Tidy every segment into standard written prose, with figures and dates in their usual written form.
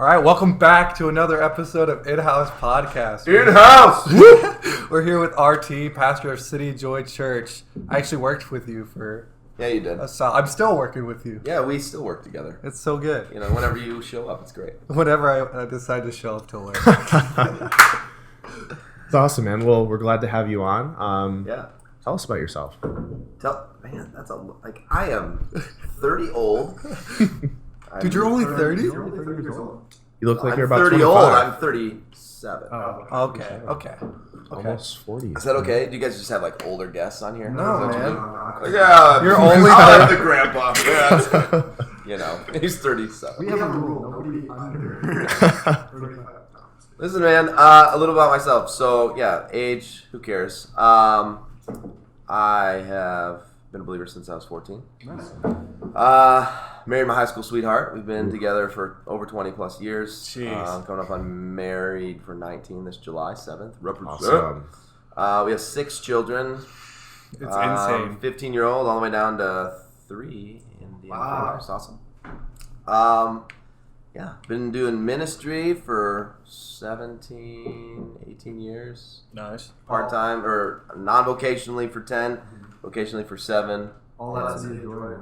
All right, welcome back to another episode of InHaus podcast. InHaus! We're here with RT, pastor of City Joy Church. I actually worked with you for Yeah, you did. I'm still working with you. Yeah, we still work together. It's so good. You know, whenever you show up, it's great. Whenever I decide to show up to work. It's awesome, man. Well, we're glad to have you on. Yeah. Tell us about yourself. I am 30 old. Dude, you're only 30? You're only 30 years old. You look like I'm you're about 30 25. old. I'm 37. Oh, okay. Almost 40. Is that okay? Do you guys just have like older guests on here? No, Is that man. what you do? Yeah. You're only I'm the grandpa. Yeah. You know, he's 37. We have a rule. Nobody under 35 pounds. Listen, man, a little about myself. So, yeah, age, who cares? I have been a believer since I was 14. Nice. Married my high school sweetheart. We've been together for over 20 plus years. Jeez. Coming up on married for 19 this July 7th. Awesome. We have 6 children. It's insane. 15-year-old all the way down to 3 in the Wow. It's awesome. Yeah, been doing ministry for 17, 18 years. Nice. Part-time or non-vocationally for 10, vocationally for 7. All that's in the joy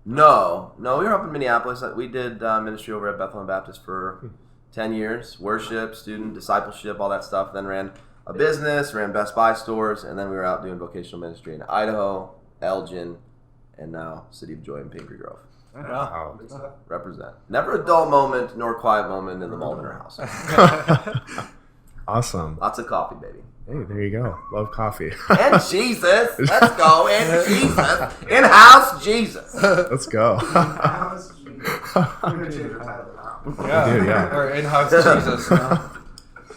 No, now. we were up in Minneapolis. We did ministry over at Bethlehem Baptist for 10 years. Worship, student, discipleship, all that stuff. Then ran a business, ran Best Buy stores, and then we were out doing vocational ministry in Idaho, Elgin, and now City of Joy in Pingree Grove. Wow. Represent. Never a dull moment nor quiet moment in the Maldaner house. Awesome. Lots of coffee, baby. Hey, there you go. Love coffee. And Jesus. Let's go. And Jesus. In-house Jesus. Let's go. We're going to change our title now. Yeah. Dude, yeah. Or InHaus Jesus.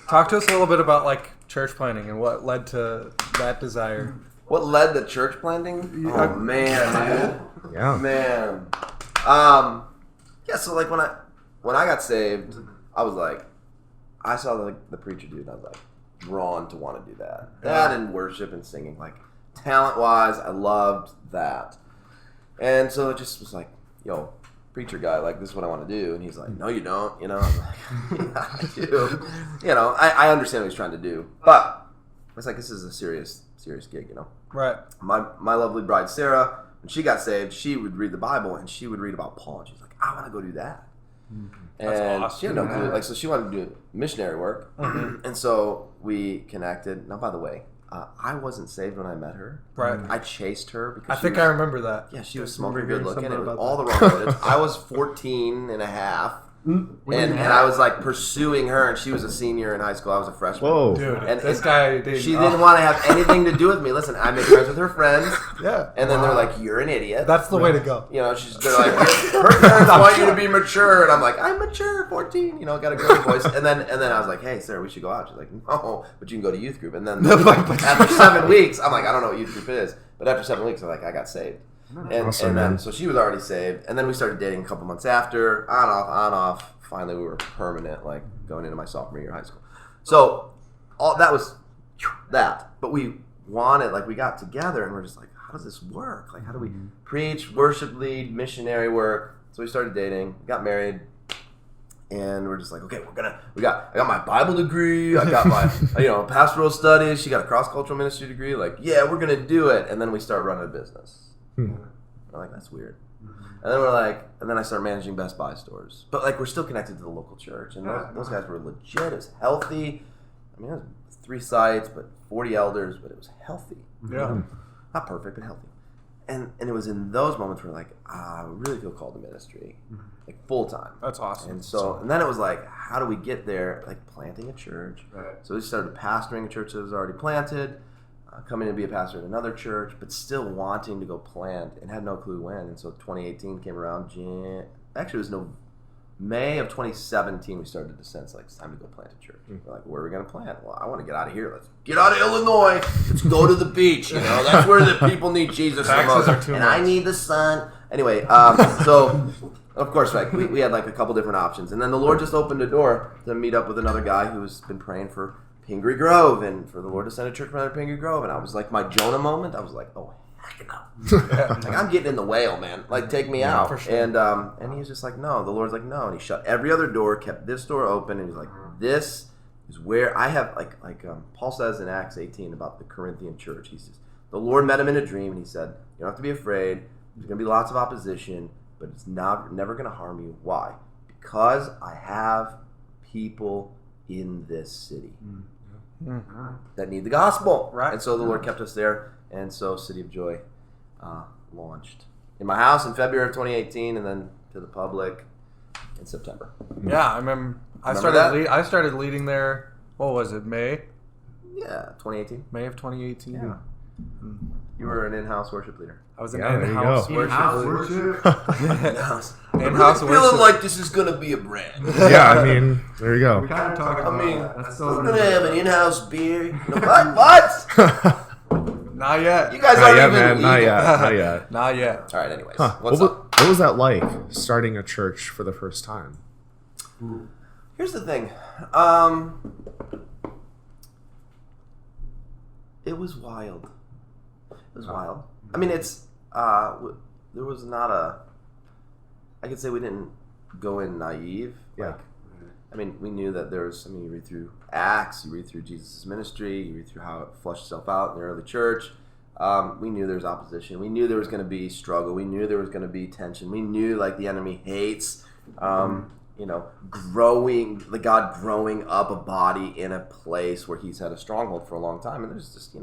Talk to us a little bit about like church planning and what led to that desire. What led to church planting? Oh, man, dude. Yeah. Man. Yeah, so like when I got saved, I was like, I saw the preacher dude, and I was like drawn to want to do that. That and worship and singing. Like talent wise, I loved that. And so it just was like, yo, preacher guy, like this is what I want to do. And he's like, no, you don't. You know, I'm like, yeah, I do. You know, I understand what he's trying to do, but it's like this is a serious gig, you know. Right. My lovely bride Sarah, when she got saved, she would read the Bible and she would read about Paul, and she's like, I want to go do that. That's And awesome. she had no clue. Like, so she wanted to do missionary work, and so we connected. Now, by the way, I wasn't saved when I met her. Right. I chased her because I think I remember that. Yeah, she was smoking, Remember good looking, something and with about all that. the wrong motives. I was 14 and a half. And I was like pursuing her, and she was a senior in high school. I was a freshman. Whoa. Dude, And this guy, She didn't want to have anything to do with me. Listen, I make friends with her friends, Yeah. and then they're like, "You're an idiot." That's the way to go. You know, they're like, her parents want you to be mature, and I'm like, I'm mature, 14. You know, got a girly voice. And then I was like, hey, Sarah, we should go out. She's like, no, but you can go to youth group. And then after 7 weeks, I'm like, I don't know what youth group is, but after 7 weeks, I'm like, I got saved. And Awesome, then man. so she was already saved, and then we started dating a couple months after, on off. Finally, we were permanent, like going into my sophomore year of high school. So all that was that, but we wanted, like, we got together and we're just like, how does this work? Like, how do we preach, worship lead, missionary work? So we started dating, got married, and we're just like, okay, I got my Bible degree, I got my pastoral studies. She got a cross cultural ministry degree. Like, yeah, we're gonna do it. And then we start running a business. We're like, that's weird. And then and then I started managing Best Buy stores. But like, we're still connected to the local church, and those guys were legit. It was healthy. I mean, it was 3 sites, but 40 elders, but it was healthy. Yeah. Not perfect, but healthy. And it was in those moments where like, I really feel called to ministry, like full time. That's awesome. And then it was like, how do we get there? Like planting a church. Right. So we started pastoring a church that was already planted. coming to be a pastor at another church, but still wanting to go plant and had no clue when. And so 2018 came around. Actually, it was May of 2017 we started to sense like it's time to go plant a church. We're like, where are we going to plant? Well, I want to get out of here. Let's get out of Illinois. Let's go to the beach. You know, that's where the people need Jesus the most. And I need the sun. Anyway, so of course, like we had like a couple different options, and then the Lord just opened a door to meet up with another guy who's been praying for Pingree Grove and for the Lord to send a church from Pingree Grove. And I was like, my Jonah moment. I was like, oh heck no! Like I'm getting in the whale, man. Like take me out. For sure. And he was just like, no. The Lord's like, no. And he shut every other door, kept this door open, and he's like, this is where I have like Paul says in Acts 18 about the Corinthian church. He says the Lord met him in a dream, and he said, you don't have to be afraid. There's going to be lots of opposition, but it's never going to harm you. Why? Because I have people in this city that need the gospel. Right. And so the Lord kept us there, and so City of Joy launched in my house in February of 2018, and then to the public in September. Yeah, I remember. I started leading there. What was it? May? Yeah, 2018. May of 2018. Yeah. You were an InHaus worship leader. I was an Yeah, there you in-house go. worship leader. InHaus. In-house Feeling worship. like this is going to be a brand. Yeah, I mean, there you go. We kind of talked about that. That's still we're going to have an in-house beer. What? Not yet. You guys Not aren't yet, even man. Not legal. yet. Not yet. Not yet. All right, anyways. Huh. What's What up? was that like, starting a church for the first time? Here's the thing. It was wild. It was wild. I mean, it's there was not I could say we didn't go in naive. Yeah. Like, I mean, we knew that there's. I mean, you read through Acts, you read through Jesus' ministry, you read through how it flushed itself out in the early church. We knew there was opposition. We knew there was going to be struggle. We knew there was going to be tension. We knew like the enemy hates. God growing up a body in a place where he's had a stronghold for a long time. And there's just,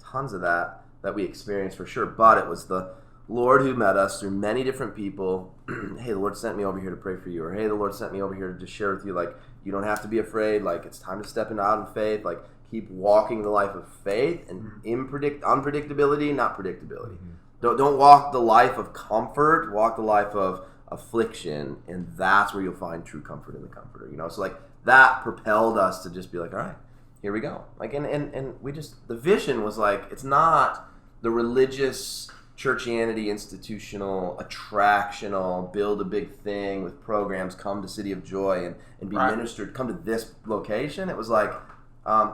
tons of that we experienced for sure. But it was the Lord who met us through many different people. Hey, the Lord sent me over here to pray for you. Or, hey, the Lord sent me over here to just share with you, like, you don't have to be afraid. Like, it's time to step out in faith. Like, keep walking the life of faith and unpredictability, not predictability. Don't walk the life of comfort. Walk the life of affliction, and that's where you'll find true comfort in the Comforter. So like that propelled us to just be like, all right, here we go. Like, and we just, the vision was like, it's not the religious churchianity, institutional, attractional, build a big thing with programs, come to City of Joy and be ministered, come to this location. It was like,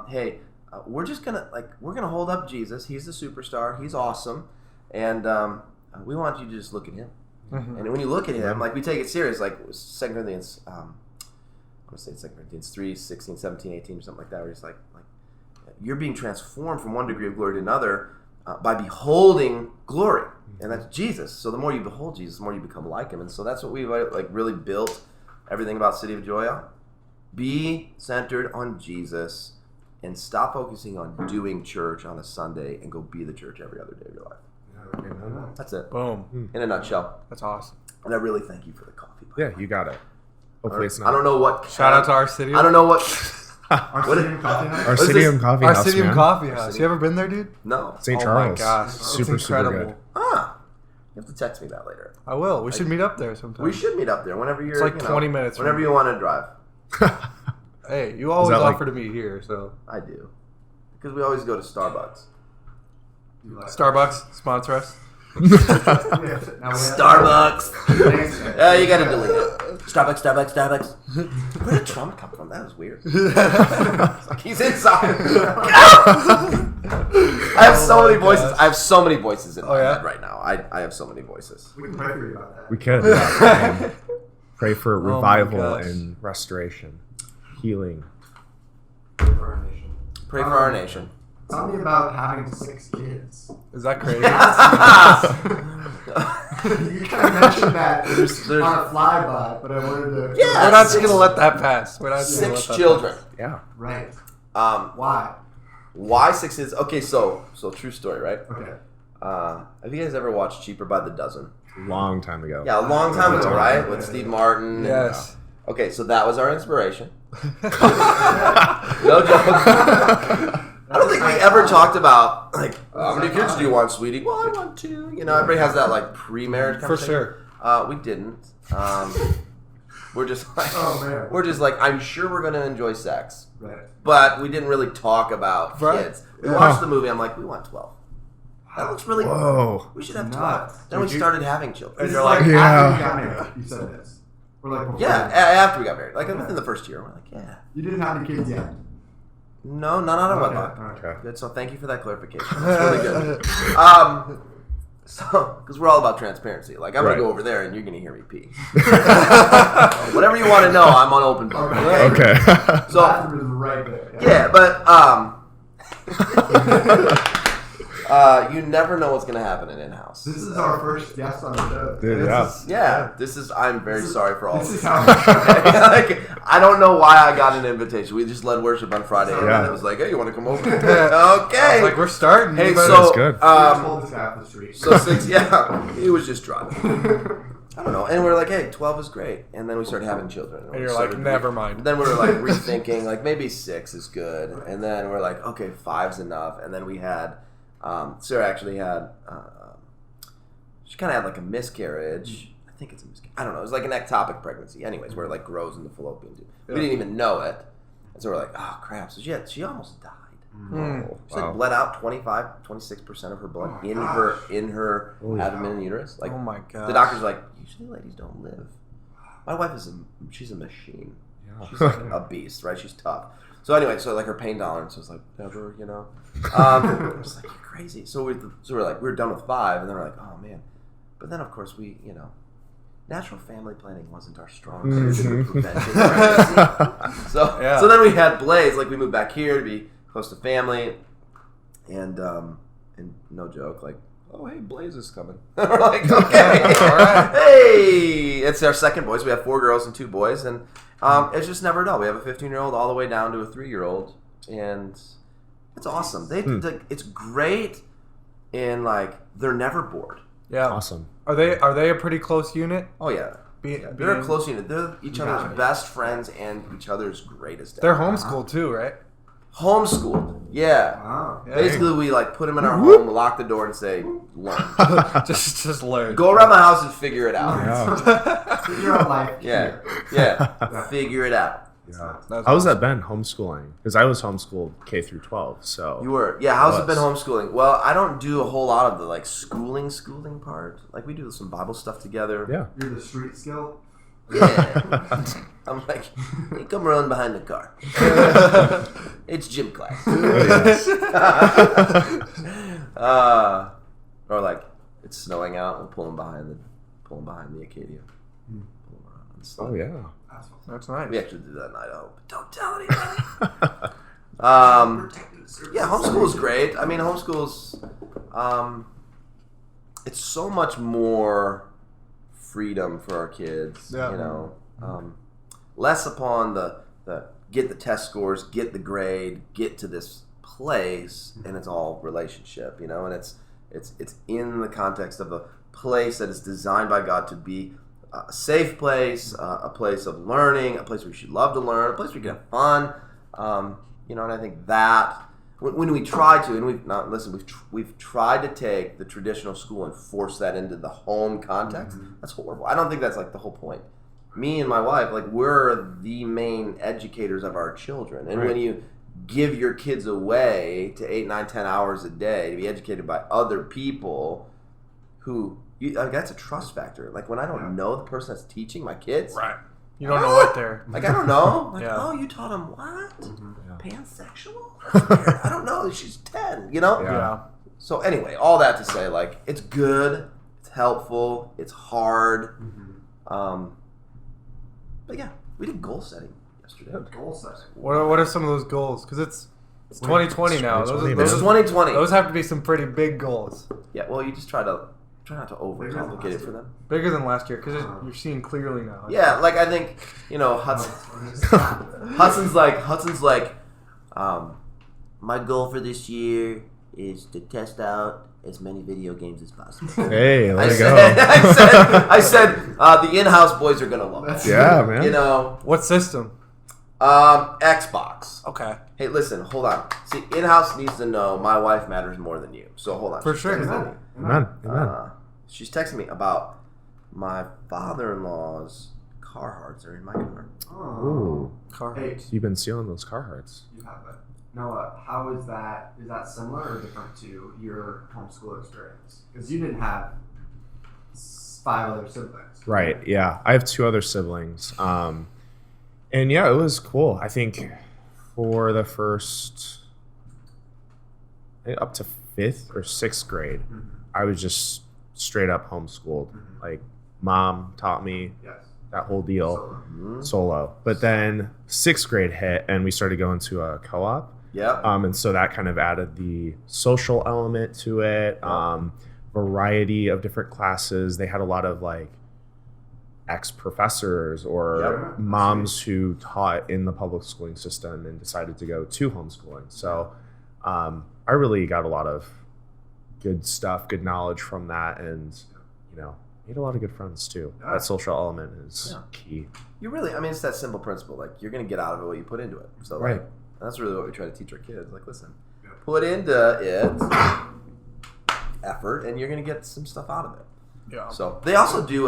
hey, we're gonna hold up Jesus. He's the superstar. He's awesome, and we want you to just look at him. Mm-hmm. And when you look at him, like, we take it serious. Like 2 Corinthians, I want to say 2 Corinthians 3, 16, 17, 18, or something like that, where he's like you're being transformed from one degree of glory to another by beholding glory, and that's Jesus. So the more you behold Jesus, the more you become like him. And so that's what we like really built everything about City of Joy on. Be centered on Jesus, and stop focusing on doing church on a Sunday, and go be the church every other day of your life. That's it. Boom. In a nutshell. That's awesome. And I really thank you for the coffee. Yeah, you got it. Hopefully it's not. I don't know what. Shout out to our city. I don't know what. Our Citium Coffee House? Our Citium Coffee Our House, Citium man. Coffee House. You ever been there, dude? No. St. Oh Charles. my gosh. Super, it's super incredible. good. You have to text me that later. I will. We should meet up there sometime. We should meet up there whenever you're. It's like 20 minutes. Whenever you want to drive. Hey, you always that like- offer to meet here, so. I do. Because we always go to Starbucks. Starbucks, sponsor us. Starbucks. Yeah, you gotta delete it. Starbucks. Where did Trump come from? That was weird. He's inside. I have so many voices. I have so many voices in my head right now. I have so many voices. We can pray for you about that. We could. Yeah. Pray for my revival gosh. and restoration, healing. Pray for our nation. Pray for our nation. Tell me about having 6 kids. Is that crazy? You kind of mentioned that There's- on a flyby, but I wanted to. Yeah. We're not just going to let that pass. We're not just gonna 6 let that children. Yeah. Right. Why? Why 6 is okay? So true story, right? Okay. Have you guys ever watched Cheaper by the Dozen? Long time ago. Yeah, a long time ago, right? Yeah. With Steve Martin. Yes. Okay, so that was our inspiration. No joke. I don't think we ever talked about, like, how many kids do you want, sweetie? Well, I want 2. You know, everybody has that, like, pre-marriage For conversation. sure. We didn't. We're just like, Oh, man. I'm sure we're going to enjoy sex. Right. But we didn't really talk about Right. kids. We Yeah. watched the movie. I'm like, we want 12. That looks really Whoa. We should have 12. Nuts. Then we Would you- started having children. And This you're is like like, after we got married, you said this. We're like, before Yeah, after we got married. Like, within the first year. We're like, yeah. You didn't have any kids yet. No, none out of wedlock. Okay. Good, so thank you for that clarification. That's really good. So, because we're all about transparency. Like, I'm Right. going to go over there and you're going to hear me pee. Whatever you want to know, I'm on open book. Okay? Okay. So, Bathroom is right there. yeah, but you never know what's going to happen in InHaus. This is our first guest on the show. Dude, This yeah. I'm very sorry for all This of is this. how. Like, I don't know why I got an invitation. We just led worship on Friday, and Yeah. then it was like, hey, you want to come over? I Okay. was like, we're starting. Hey, You better- so That's good. Told this guy off the street. So 6, yeah, he was just driving. I don't know, and we were like, hey, 12 is great, and then we started having children. And you're like, never mind. Then we were like rethinking, like maybe 6 is good, and then we're like, okay, 5's enough, and then we had Sarah actually had she kind of had like a miscarriage. I think it's a miscarriage. I don't know. It was like an ectopic pregnancy, anyways, where it like grows in the fallopian tube. We didn't even know it, and so we're like, oh crap! So she almost died. Oh, She like bled out 26% of her blood in her abdomen and uterus. Like, Oh my god. the doctor's like, usually ladies don't live. My wife she's a machine. Yeah. She's like a beast, right? She's tough. So anyway, so like her pain tolerance was like never, you know. I was like, you're crazy. So we're like, we were done with 5, and then we're like, oh man. But then of course we, you know, natural family planning wasn't our strong suit in preventing pregnancy. So then we had Blaze. Like, we moved back here to be close to family, and no joke, like, oh hey, Blaze is coming. We're like, okay, all right, hey, it's our second boy. So we have 4 girls and 2 boys, and it's just never dull. We have a 15-year-old all the way down to a 3-year-old, and it's awesome. It's great, and like they're never bored. Yeah. Awesome. Are they a pretty close unit? Oh yeah. They're a close unit. They're each other's best friends and each other's greatest. They're homeschooled too, right? Homeschooled. Yeah. Wow. Yeah. Basically, we like put them in our home, lock the door, and say, "Learn. just learn. Go around the house and figure it out." Yeah. Figure out life. Yeah, here. yeah. Figure it out. Yeah. That's How has that been, homeschooling? Because I was homeschooled K through 12, so. You were. Yeah. How's it Was. been homeschooling? Well, I don't do a whole lot of the like schooling part. Like, we do some Bible stuff together. Yeah. You're the street skill. Yeah. I'm like, hey, come run behind the car. It's gym class. Or like, it's snowing out. We'll pull them behind the Acadia. Pull 'em around and stuff. Oh, yeah. That's nice. We actually did that in Idaho, but don't tell anybody. Yeah, homeschool is great. I mean, homeschool's it's so much more freedom for our kids. Yeah. You know, less upon the get the test scores, get the grade, get to this place, and it's all relationship. You know, and it's in the context of a place that is designed by God to be a safe place, a place of learning, a place where you should love to learn, a place where you can have fun. You know, and I think that when we try to, and we've tried to take the traditional school and force that into the home context. That's horrible. I don't think that's like the whole point. Me and my wife, like, we're the main educators of our children, and when you give your kids away to 8, 9, 10 hours a day to be educated by other people who. That's a trust factor. Like, when I don't know the person that's teaching my kids, Right. You don't know what they're. like, I don't know. Like, Yeah. oh, you taught them what? Yeah. Pansexual? That's weird. I don't know. She's 10. You know. Yeah. So anyway, all that to say, like, it's good. It's helpful. It's hard. But yeah, we did goal setting yesterday. Goal setting. What are some of those goals? Because it's 2020 now. 2020, This is 2020. Those have to be some pretty big goals. Yeah. Well, you just try not to overcomplicate it for them. Bigger than last year because you're seeing clearly now. Yeah, like, I think, you know, Hudson's like, my goal for this year is to test out as many video games as possible. Hey, let it go. I said, the InHaus boys are gonna love it. Yeah, man. You know, What system? Xbox. Okay. Hey, listen, hold on. See, InHaus needs to know my wife matters more than you. So hold on. For She's sure. texting me. Amen. She's texting me about my father-in-law's Carhartts are in my car. Ooh. Car. Hey, You've been stealing those Carhartts. you have it. Noah, how is that? Is that similar or different to your homeschool experience? Because you didn't have 5 other siblings. Right. Yeah. I have 2 other siblings. And yeah, it was cool. I think for the first up to 5th or 6th grade, I was just straight up homeschooled. Like mom taught me Yes. that whole deal So, solo. But then 6th grade hit and we started going to a co-op. Yep. And so that kind of added the social element to it, variety of different classes. They had a lot of like ex-professors or moms who taught in the public schooling system and decided to go to homeschooling. So I really got a lot of good stuff, good knowledge from that, and made a lot of good friends too. Yeah. That social element is key. You really, I mean, it's that simple principle. Like, you're going to get out of it what you put into it. So, like, Right. that's really what we try to teach our kids. Like, listen, Yeah. put into it effort, and you're going to get some stuff out of it. Yeah. So, they also do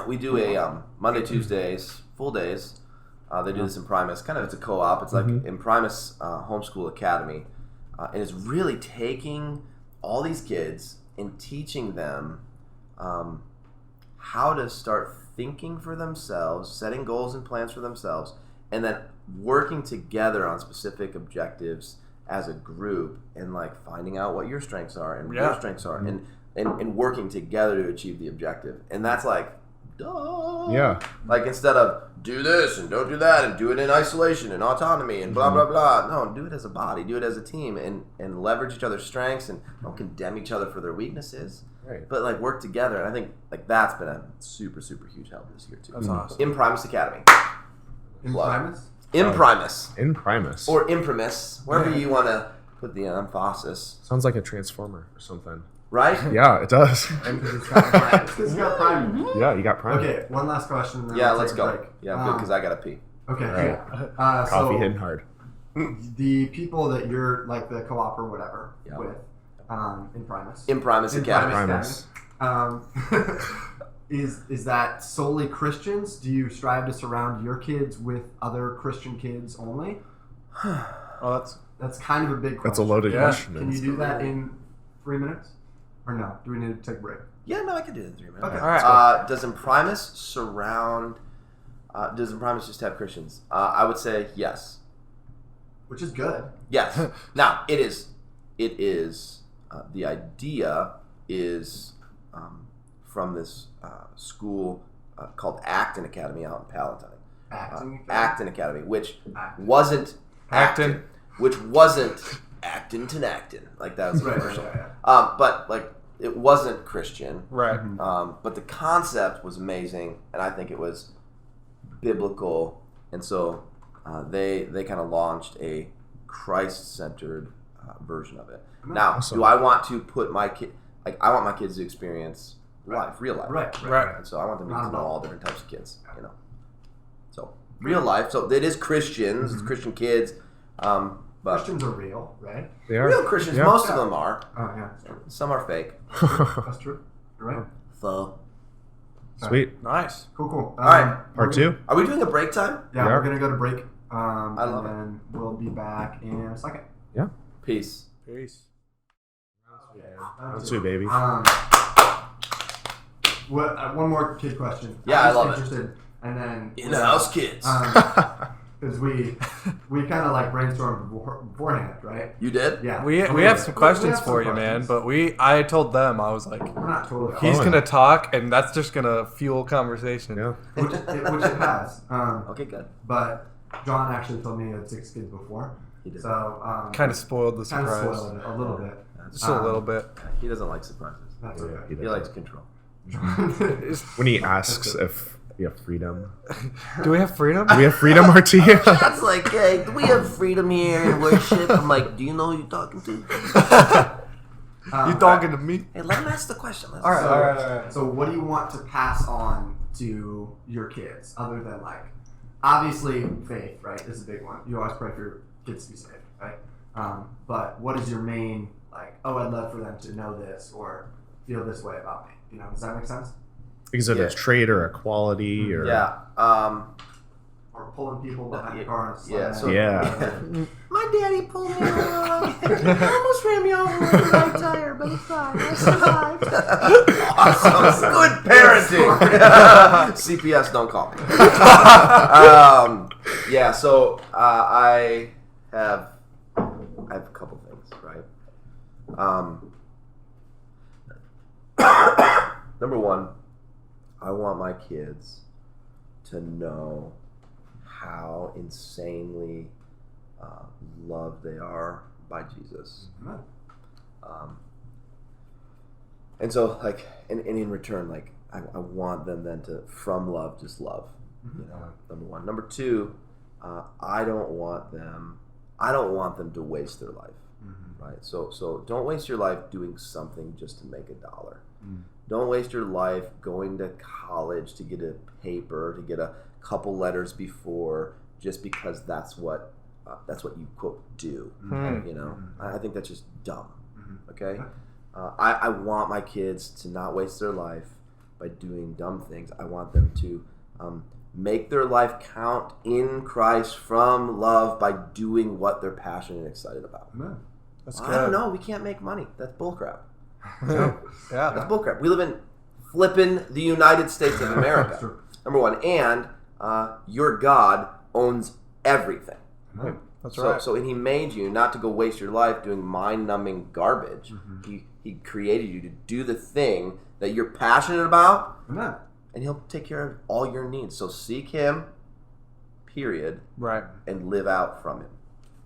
we do a Monday, Tuesdays, full days. They do this in Primus. Kind of, it's a co-op. It's like in Primus Homeschool Academy. And it's really taking all these kids and teaching them how to start thinking for themselves, setting goals and plans for themselves, and then working together on specific objectives as a group, and like finding out what your strengths are and what your strengths are, and working together to achieve the objective. And that's like, duh. Yeah. Like, instead of do this and don't do that and do it in isolation and autonomy and blah blah blah. No, do it as a body, do it as a team, and leverage each other's strengths, and don't condemn each other for their weaknesses. Right. But like, work together. And I think like that's been a super huge help this year too. That's awesome. In Primus Academy. in Love. Primus? In Primus. In Primus. Or Imprimus. Wherever you want to put the emphasis. Sounds like a transformer or something. Right? Yeah, it does. Because it's got Primus. It's got Primus. Yeah, you got Primus. Okay, one last question. And then Yeah, we'll let's take a go. break. Yeah, good, because I got to pee. Okay. Right. So Coffee hitting hard. the people that you're like the co-op or whatever Yeah. with in Primus. In Primus Academy. Primus. Is that solely Christians? Do you strive to surround your kids with other Christian kids only? Oh, That's kind of a big question. That's a loaded Yeah. question. Can you do that in 3 minutes? Or no? Do we need to take a break? Yeah, no, I can do it in 3 minutes. Okay. All right. Does Imprimus surround? Does Imprimus just have Christians? I would say yes. Which is good. Yes. Now it is. The idea is from this school called Acton Academy out in Palatine. Acton Academy, which Acton. wasn't Acton. Acton, which wasn't Acton to Acton, like that was the Right, commercial. right. But like, it wasn't Christian. Right. But the concept was amazing, and I think it was biblical, and so they kind of launched a Christ-centered version of it. Now, Awesome. do I want to put my kid? Like, I want my kids to experience life, real life, Right. And so I want them to Not get to know about- all different types of kids, you know. So real life. So it is Christians, it's Christian kids, but Christians are real, right? They are. real Christians. Yeah. Most of them are. Oh, yeah. That's true. Some are fake. That's true. You're right. So, Sweet. Nice. Cool. all right. Part 2? Are we doing a break time? Yeah, Yeah. we're going to go to break. I love it. And then we'll be back in a second. Peace. Peace. Round 2, baby. One more kid question. Yeah, I'm I love it. interested. And then In-house kids. Because we kind of like brainstormed beforehand, right? You did? Yeah. We Okay. have some We questions have for some you, man. questions. But I told them, I was like, We're not totally he's Oh, gonna talk, and that's just gonna fuel conversation. Yeah. which it has. Okay, good. But John actually told me he had 6 kids before. He did. So Kind of spoiled the kind of surprise. spoiled it a little bit. Just a little bit. He doesn't like surprises. That's Yeah, okay. He likes control. When he asks if we have freedom. Do we have freedom? Do we have freedom, Marty? That's like, hey, do we have freedom here in worship? I'm like, do you know who you're talking to? You talking to me? Hey, let him ask the question. All right, all right. So what do you want to pass on to your kids other than like obviously faith, right, is a big one. You always pray for your kids to be saved, right? But what is your main, like, oh, I'd love for them to know this or feel this way about me? You know, does that make sense? Is it a trait or a quality or Or pulling people behind the car on a sled. My daddy pulled me along. I almost ran me over with the right tire, but it's fine. I survived. Awesome. Good parenting. CPS, don't call me. So I have a couple things, right? Number one, I want my kids to know how insanely loved they are by Jesus. And so, like, and in return, like, I want them then to, from love, just love. You know, number one. Number two, I don't want them to waste their life. Right? So don't waste your life doing something just to make $1. Don't waste your life going to college to get a paper, to get a couple letters before, just because that's what you quote do. You know, I think that's just dumb. Okay, I want my kids to not waste their life by doing dumb things. I want them to make their life count in Christ from love by doing what they're passionate and excited about. That's I don't know. We can't make money. That's bullcrap. Yeah, That's bullcrap. We live in flippin' the United States of America. Number one, and your God owns everything. That's right. So, and He made you not to go waste your life doing mind-numbing garbage. He created you to do the thing that you're passionate about, and He'll take care of all your needs. So seek Him, period, Right. and live out from Him.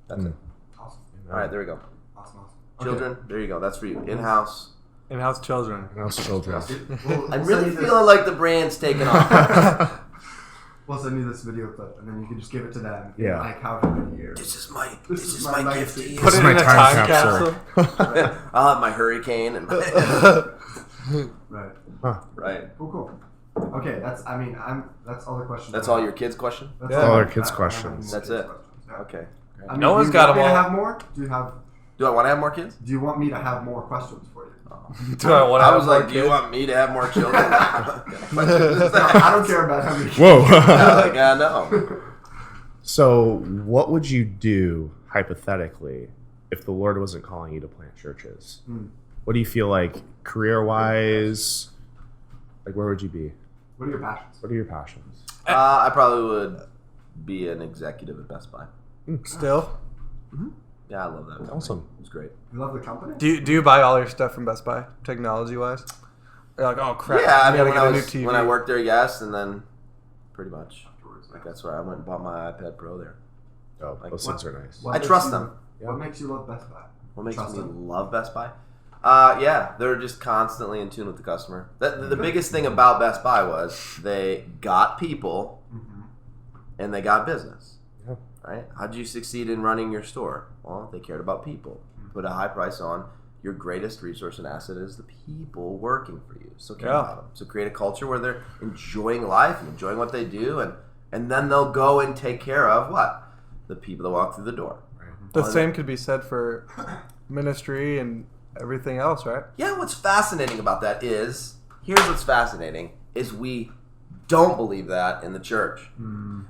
That's it. Awesome. All right, there we go. Awesome. Children, there you go. That's for you. InHaus. In-house children. In-house children. I'm really feeling like the brand's taking off. We'll send you this video clip, and then you can just give it to them. Yeah. Like however many years. This is my gift to you. Put it in my a time time capsule. capsule. I'll have my hurricane and Right. right. Cool. Okay, that's all the questions. That's all your kids' question? That's Yeah. All our I kids' have questions. That's kids' it. questions, yeah. Okay. I mean, No one's do you got want me them to all. have more? Do I want to have more kids? Do you want me to have more questions for you? Do I want to I have was more like, do you kids? want me to have more children? No, I don't care about how many. Whoa. Like, I know. So, what would you do hypothetically if the Lord wasn't calling you to plant churches? What do you feel like career-wise? Like, where would you be? What are your passions? What are your passions? I probably would be an executive at Best Buy. Still? Yeah, I love that. company. Awesome. It's great. You love the company? Do you buy all your stuff from Best Buy, technology-wise? You're like, oh, crap. Yeah, I we mean, gotta get a new TV. when I worked there, yes, and then pretty much. Afterwards, Like, that's where I went and bought my iPad Pro there. Oh, Like, those things are nice. What I makes trust you- them. What makes you love Best Buy? What makes Trust me them? love Best Buy? Yeah, they're just constantly in tune with the customer. The biggest thing about Best Buy was they got people and they got business. Yeah. Right? How did you succeed in running your store? Well, they cared about people. Put a high price on your greatest resource and asset is the people working for you. So care about them. So create a culture where they're enjoying life and enjoying what they do, and then they'll go and take care of what? The people that walk through the door. The same could be said for ministry and everything else, right? Yeah, what's fascinating about that is, here's what's fascinating, is we don't believe that in the church.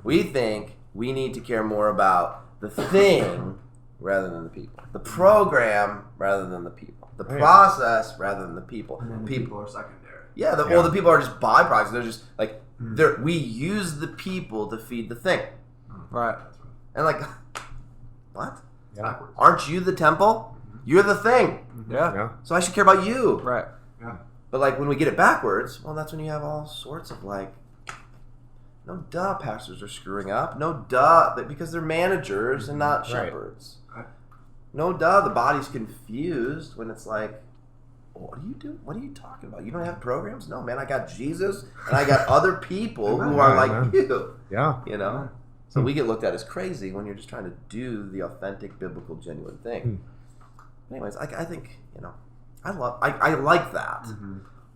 We think we need to care more about the thing rather than the people. The program rather than the people. The process rather than the people. And then the people are secondary. Yeah, well, the people are just byproducts. They're just like, we use the people to feed the thing. Right. And like, what? Yeah. Aren't you the temple? You're the thing. Yeah. Yeah. So I should care about you. Right. Yeah. But like when we get it backwards, well, that's when you have all sorts of like, no duh, pastors are screwing up. No duh, because they're managers and not shepherds. Right. No duh, the body's confused when it's like, well, what are you doing? What are you talking about? You don't have programs? No, man, I got Jesus and I got other people who are like you. Yeah. You know? So we get looked at as crazy when you're just trying to do the authentic, biblical, genuine thing. Anyways, I think, I like that.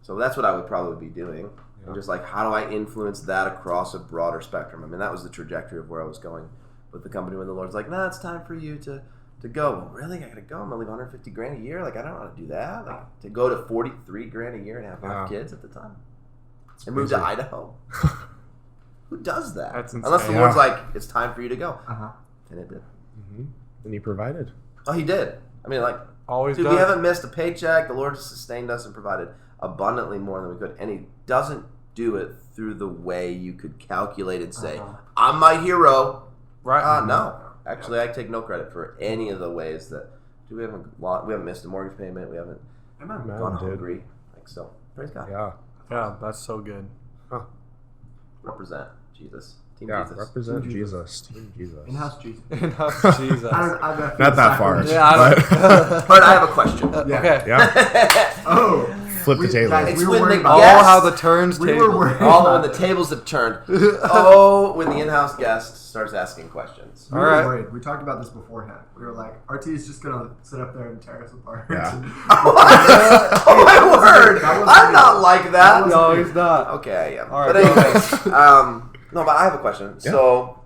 So that's what I would probably be doing. And just like, how do I influence that across a broader spectrum? I mean, that was the trajectory of where I was going with the company when the Lord's like, nah, it's time for you to go. Well, really? I got to go? I'm going to leave 150 grand a year? Like, I don't know how to do that. Like, to go to 43 grand a year and have 5 kids at the time. And move to Idaho. Who does that? That's insane. Unless the Lord's like, it's time for you to go. And it did. Mm-hmm. And he provided. Oh, he did. I mean, like, Always dude, does. we haven't missed a paycheck. The Lord has sustained us and provided abundantly more than we could. And he doesn't do it through the way you could calculate and say, I'm my hero. Right. No. Actually, I take no credit for any of the ways that we haven't missed a mortgage payment. We haven't gone hungry. Like, so, praise God. Yeah. Yeah, that's so good. Represent Jesus. Team Yeah, Jesus. represent Team Jesus. Team Jesus. In-house Jesus. InHaus Jesus. Not Not that far. Yeah, I don't- But I have a question. Okay. Yeah. Oh. Flip the table. Guys, It's we were when worried the about guest- Oh, how the turns We table. were worried. When the tables have turned. Oh, when the in-house guest starts asking questions. We All were right. worried. We talked about this beforehand. We were like, RT is just gonna sit up there and tear us apart. Yeah. Oh my word! that wasn't I'm me. not like that. No, he's not. Okay, I am. All right, But anyways, no, but I have a question. Yeah. So,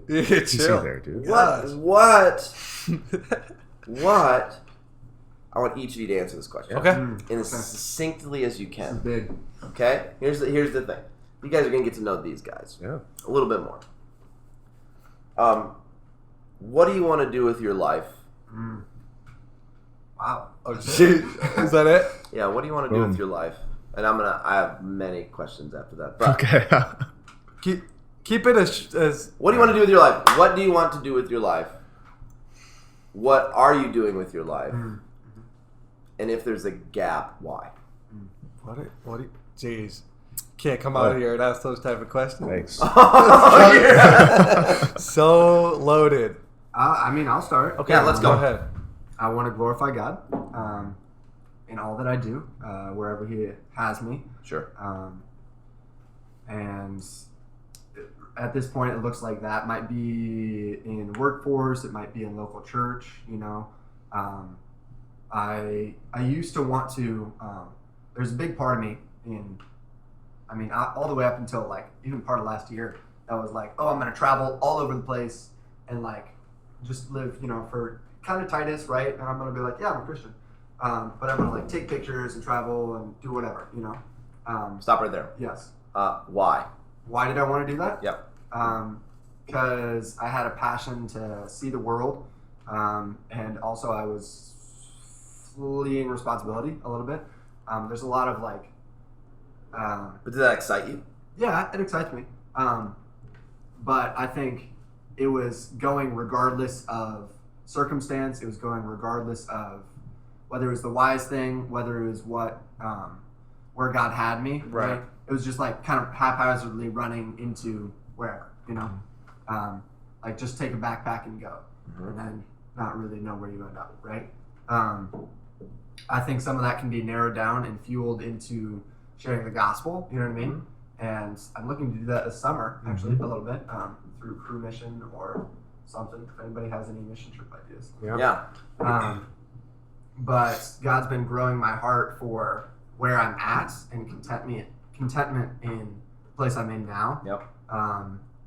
Yeah, You see chill. there, dude. what? I want each of you to answer this question. Okay. In as succinctly as you This is can. big. Okay? Here's the thing. You guys are gonna get to know these guys Yeah. a little bit more. What do you want to do with your life? Wow. Oh, shit. Is that it? Yeah, what do you want to do Boom. with your life? And I have many questions after that. But Okay. Keep it as what do you want to do with your life? What do you want to do with your life? What are you doing with your life? And if there's a gap, why? what? Jeez, can't come out of here and ask those type of questions. Thanks. Oh, yeah. So loaded. I mean, I'll start. Okay, Yeah, let's go. ahead. I want to glorify God in all that I do, wherever He has me. Sure. And at this point, it looks like that might be in workforce. It might be in local church. You know, I used to want to. There's a big part of me all the way up until like even part of last year that was like, oh, I'm gonna travel all over the place and like just live, for kind of Titus, right? And I'm gonna be like, yeah, I'm a Christian, but I'm gonna like take pictures and travel and do whatever, Stop right there. Yes. Why? Why did I want to do that? Yep. Because I had a passion to see the world, and also I was fleeing responsibility a little bit. There's a lot of like, But did that excite you? yeah, it excites me. But I think it was going regardless of circumstance. It was going regardless of whether it was the wise thing, whether it was where God had me. Right. It was just like kind of haphazardly running into wherever, like just take a backpack and go, and then not really know where you end up. Right. I think some of that can be narrowed down and fueled into sharing the gospel. You know what I mean? And I'm looking to do that this summer, actually, a little bit, through crew mission or something. If anybody has any mission trip ideas. Yeah. But God's been growing my heart for where I'm at and contentment in the place I'm in now. Yep.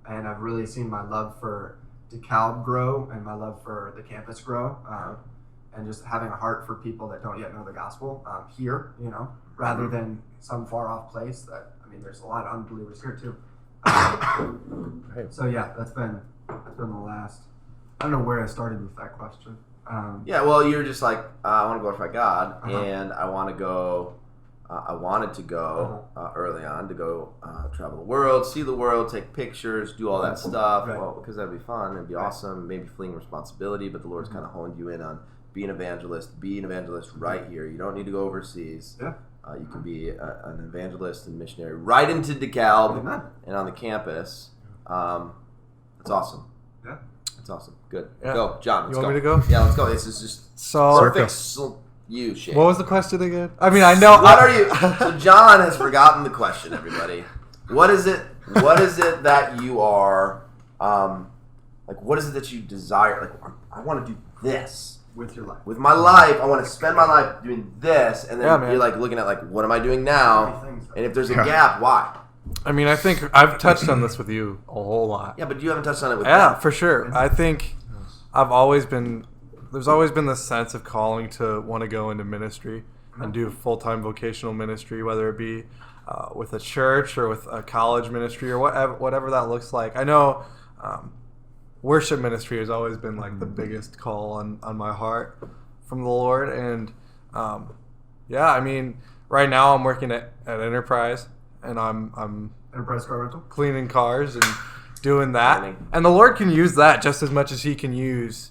And I've really seen my love for DeKalb grow and my love for the campus grow. And just having a heart for people that don't yet know the gospel here, rather than some far off place there's a lot of unbelievers here too. So yeah, that's been the last. I don't know where I started with that question. Yeah, well, you're just like, I want to glorify God, and I want to go. I wanted to go early on to go travel the world, see the world, take pictures, do all that stuff. Right. Well, because that'd be fun, it'd be awesome. Maybe fleeing responsibility, but the Lord's kind of honed you in on be an evangelist. Be an evangelist right here. You don't need to go overseas. Yeah. You can be an evangelist and missionary right into DeKalb Amen. and on the campus. That's awesome. Yeah. That's awesome. Good. Yeah. Go, John. Let's You want go. me to go? Yeah, let's go. This is just So perfect. You shit. what was the question again? I mean, I know. What are you? So John has forgotten the question. Everybody, what is it? What is it that you are? Like, what is it that you desire? Like, I want to do this. with your life. With my life, I want to spend my life doing this, and then Yeah, man. you're like looking at like, what am I doing now? And if there's a gap, why? I mean, I think I've touched on this with you a whole lot. Yeah, but you haven't touched on it with Yeah, them. for sure. I think there's always been this sense of calling to want to go into ministry and do full-time vocational ministry, whether it be with a church or with a college ministry or whatever that looks like. I know worship ministry has always been like the biggest call on my heart from the Lord. And I mean, right now I'm working at Enterprise, and I'm Enterprise car rental. cleaning cars and doing that. And the Lord can use that just as much as He can use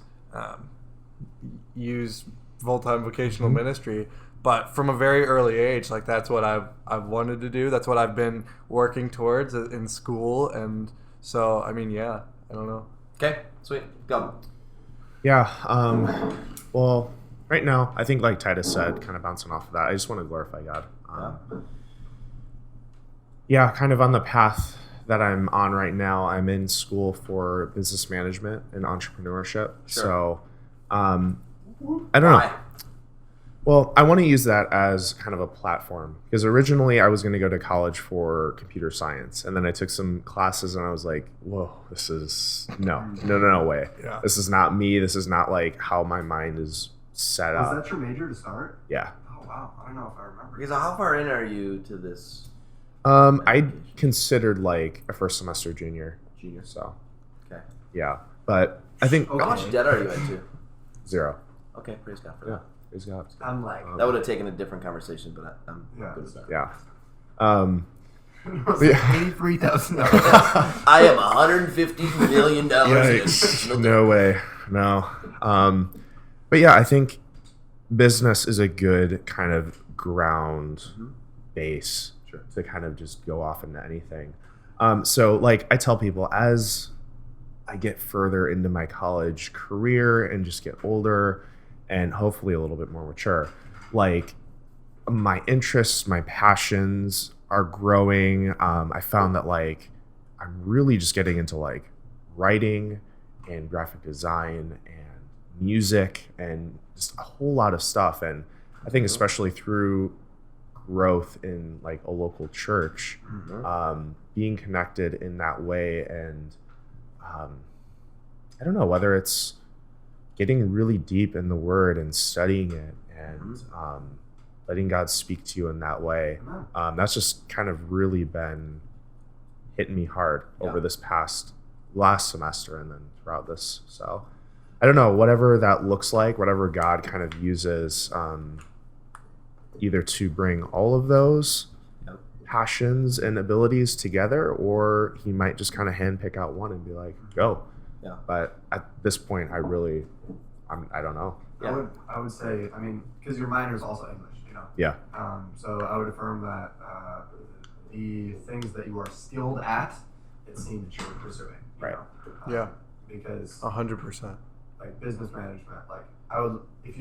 full-time vocational ministry. But from a very early age, like that's what I've wanted to do. That's what I've been working towards in school. And so, I mean, I don't know. Okay, sweet. Go. Yeah. Well, right now, I think like Titus said, kind of bouncing off of that, I just want to glorify God. Kind of on the path that I'm on right now. I'm in school for business management and entrepreneurship. Sure. So, I don't know. Why? Well, I want to use that as kind of a platform because originally I was going to go to college for computer science, and then I took some classes and I was like, whoa, this is no way. Yeah. This is not me. This is not like how my mind is set Was up. that your major to start? Yeah. Oh wow, I don't know if I remember. Because how far in are you to this I considered like a first semester junior. So, Okay. yeah. But I think How much debt are you into? 0. Okay, praise God for Yeah. that. Praise God. I'm like, That would have taken a different conversation, but I'm Yeah. good with that. Yeah. $83,000. I am $150 million in. Yikes. No way. No. But yeah, I think business is a good kind of ground base to kind of just go off into anything. So like I tell people, as I get further into my college career and just get older and hopefully a little bit more mature, like my interests, my passions are growing. I found that like I'm really just getting into like writing and graphic design and music and just a whole lot of stuff. And I think especially through growth in like a local church, being connected in that way, and I don't know, whether it's getting really deep in the Word and studying it and letting God speak to you in that way, that's just kind of really been hitting me hard over this last semester and then throughout this. So I don't know, whatever that looks like, whatever God kind of uses, either to bring all of those passions and abilities together, or He might just kind of handpick out one and be like, go. Yeah. But at this point, I don't know. Yeah. I would say, I mean, because your minor is also English, you know. Yeah. So I would affirm that the things that you are skilled at, it seems that you're pursuing. You Right. know? Yeah. Because 100%. like business management, like I would, if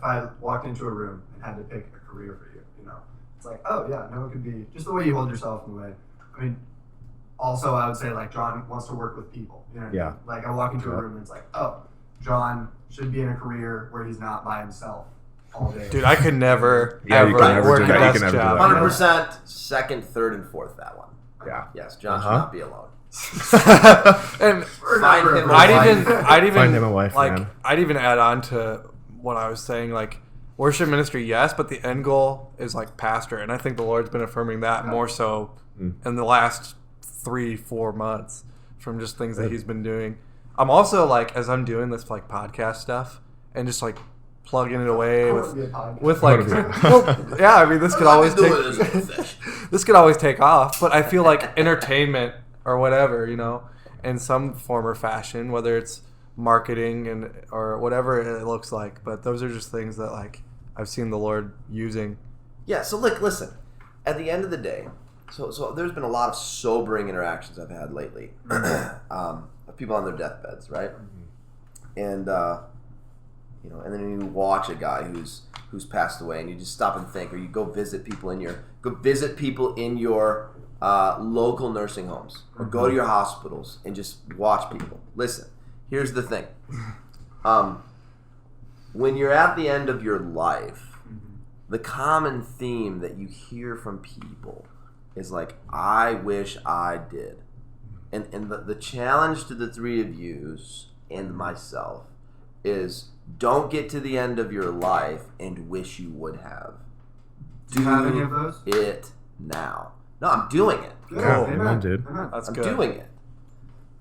I walked into a room and had to pick a career for you, you know, it's like, oh yeah, no, it could be just the way you hold yourself in the way. I mean, also I would say like John wants to work with people. You know what I mean? Like I walk into a room and it's like, oh, John should be in a career where he's not by himself all day. Dude, I could never, Yeah, you ever can never work do a that. You desk can never do job. that. 100% second, third, and fourth, that one. Yeah. Yes, John should not be alone. And Find him a I'd wife. even Find him a wife, like man. I'd even add on to what I was saying, like worship ministry, yes, but the end goal is like pastor, and I think the Lord's been affirming that more so in the last 3-4 months from just things that He's been doing. I'm also like, as I'm doing this like podcast stuff and just like plugging it away with like, well, yeah, I mean this could always take off, but I feel like entertainment or whatever, you know, in some form or fashion, whether it's marketing or whatever it looks like, but those are just things that like I've seen the Lord using. Yeah, so look, listen, at the end of the day, so there's been a lot of sobering interactions I've had lately of people on their deathbeds, right? And and then you watch a guy who's passed away, and you just stop and think, or you go visit people in your local nursing homes, or go to your hospitals and just watch people. Listen, here's the thing. when you're at the end of your life, the common theme that you hear from people is like, I wish I did. And the challenge to the three of yous and myself is don't get to the end of your life and wish you would have. Do you have any of those? It now. No, I'm doing it. Yeah, Amen. amen, dude. Amen. That's I'm good. doing it.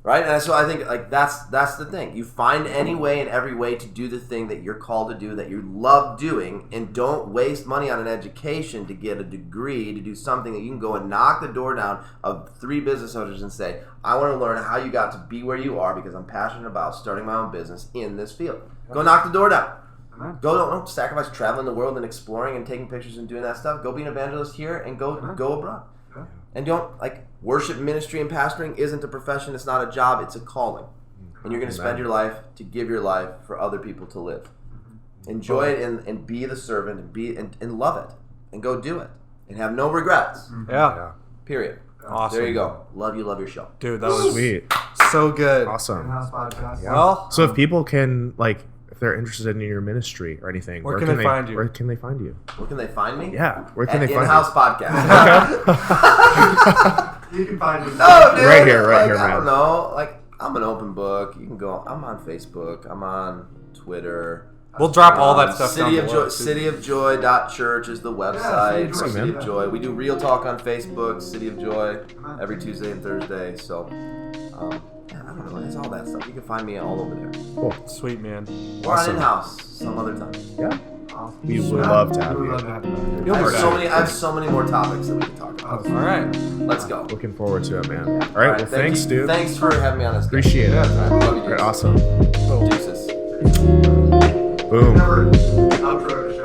Right? And so I think like that's the thing. You find any way and every way to do the thing that you're called to do, that you love doing, and don't waste money on an education to get a degree to do something that you can go and knock the door down of 3 business owners and say, I want to learn how you got to be where you are because I'm passionate about starting my own business in this field. Go knock the door down. Amen. Go don't sacrifice traveling the world and exploring and taking pictures and doing that stuff. Go be an evangelist here and go abroad. Yeah. And don't worship ministry and pastoring isn't a profession, it's not a job, it's a calling. And you're going to spend your life to give your life for other people to live. Enjoy it and be the servant and love it and go do it and have no regrets. Yeah. Period. Awesome. There you go. Love your show. Dude, that was Sweet. so good. Awesome. InHaus podcast. Yeah. Well, So if people can, if they're interested in your ministry or anything, Where can they find you? Where can they find you? Where can they find me? Yeah. Where can At they find InHaus you? podcast. You can find me. No, dude. Right here, I man. don't know. I'm an open book. You can go. I'm on Facebook. I'm on Twitter. we'll drop all that stuff down City of below, Joy, too. cityofjoy.church is the website. City of Joy. City of Joy. We do Real Talk on Facebook. City of Joy every Tuesday and Thursday. So, I don't know. It's all that stuff. You can find me all over there. Cool. Sweet, man. Or Awesome. on InHaus some other time. Yeah. Awesome. We would love to have We you. would love to have you. You'll I be have, back. I have so many more topics that we can talk about. All right. Let's go. Looking forward to it, man. All right. Well, thank thanks, you. dude. Thanks for having me on this. Appreciate it. Love you, All right, dude. awesome. Deuces. Boom. Never outro.